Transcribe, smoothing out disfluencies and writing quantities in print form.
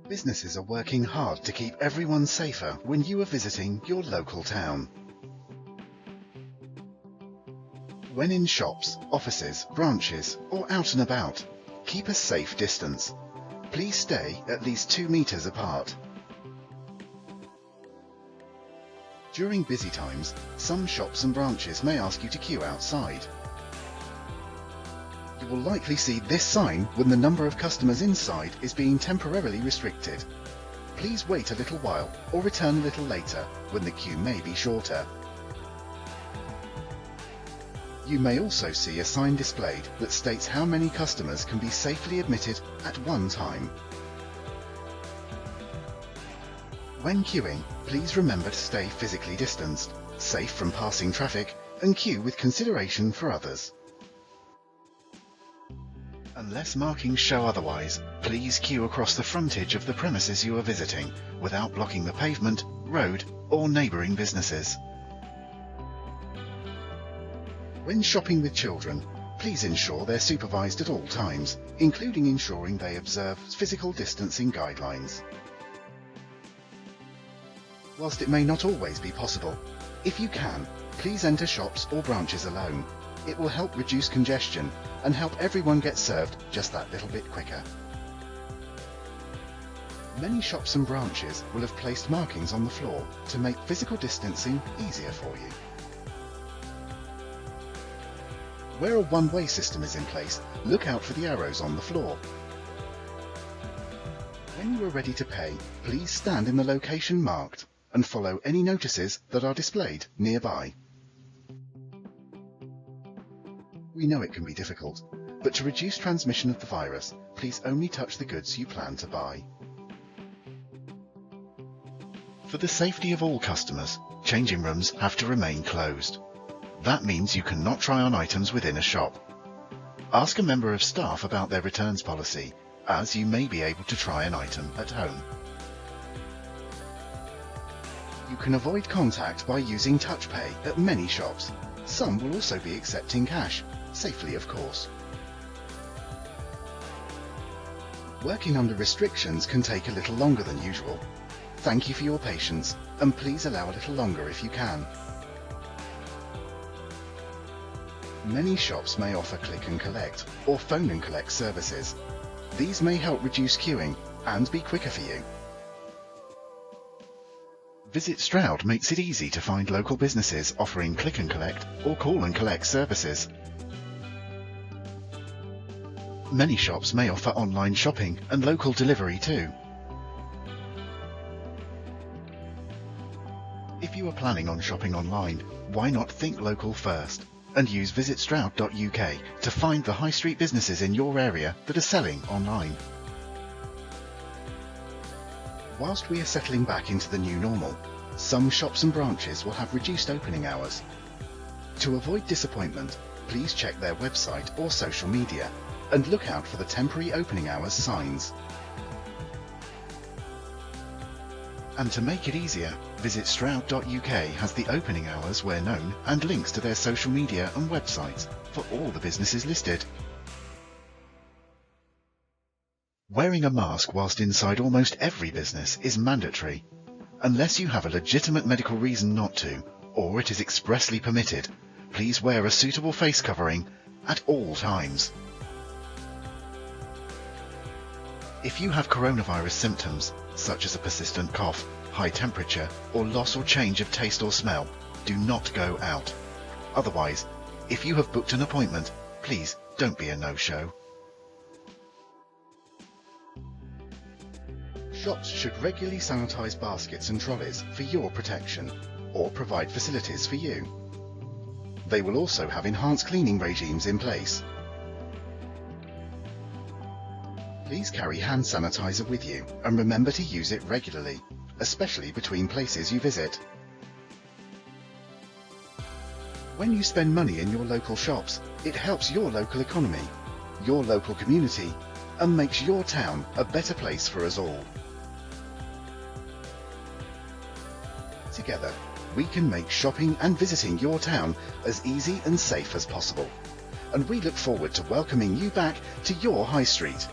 Businesses are working hard to keep everyone safer when you are visiting your local town. When in shops, offices, branches, or out and about, keep a safe distance. Please stay at least 2 meters apart. During busy times, some shops and branches may ask you to queue outside. You will likely see this sign when the number of customers inside is being temporarily restricted. Please wait a little while or return a little later when the queue may be shorter. You may also see a sign displayed that states how many customers can be safely admitted at one time. When queuing, please remember to stay physically distanced, safe from passing traffic, and queue with consideration for others. Unless markings show otherwise, please queue across the frontage of the premises you are visiting without blocking the pavement, road, or neighbouring businesses. When shopping with children, please ensure they're supervised at all times, including ensuring they observe physical distancing guidelines. Whilst it may not always be possible, if you can, please enter shops or branches alone. It will help reduce congestion and help everyone get served just that little bit quicker. Many shops and branches will have placed markings on the floor to make physical distancing easier for you. Where a one-way system is in place, look out for the arrows on the floor. When you are ready to pay, please stand in the location marked and follow any notices that are displayed nearby. We know it can be difficult, but to reduce transmission of the virus, please only touch the goods you plan to buy. For the safety of all customers, changing rooms have to remain closed. That means you cannot try on items within a shop. Ask a member of staff about their returns policy, as you may be able to try an item at home. You can avoid contact by using TouchPay at many shops. Some will also be accepting cash, safely of course. Working under restrictions can take a little longer than usual. Thank you for your patience, and please allow a little longer if you can. Many shops may offer click and collect or phone and collect services. These may help reduce queuing and be quicker for you. VisitStroud makes it easy to find local businesses offering click and collect or call and collect services. Many shops may offer online shopping and local delivery too. If you are planning on shopping online, why not think local first and use VisitStroud.uk to find the high street businesses in your area that are selling online. Whilst we are settling back into the new normal, some shops and branches will have reduced opening hours. To avoid disappointment, please check their website or social media and look out for the temporary opening hours signs. And to make it easier, VisitStroud.uk has the opening hours where known and links to their social media and websites for all the businesses listed. Wearing a mask whilst inside almost every business is mandatory. Unless you have a legitimate medical reason not to, or it is expressly permitted, please wear a suitable face covering at all times. If you have coronavirus symptoms, such as a persistent cough, high temperature, or loss or change of taste or smell, do not go out. Otherwise, if you have booked an appointment, please don't be a no-show. Shops should regularly sanitize baskets and trolleys for your protection, or provide facilities for you. They will also have enhanced cleaning regimes in place. Please carry hand sanitizer with you and remember to use it regularly, especially between places you visit. When you spend money in your local shops, it helps your local economy, your local community, and makes your town a better place for us all. Together, we can make shopping and visiting your town as easy and safe as possible. And we look forward to welcoming you back to your high street.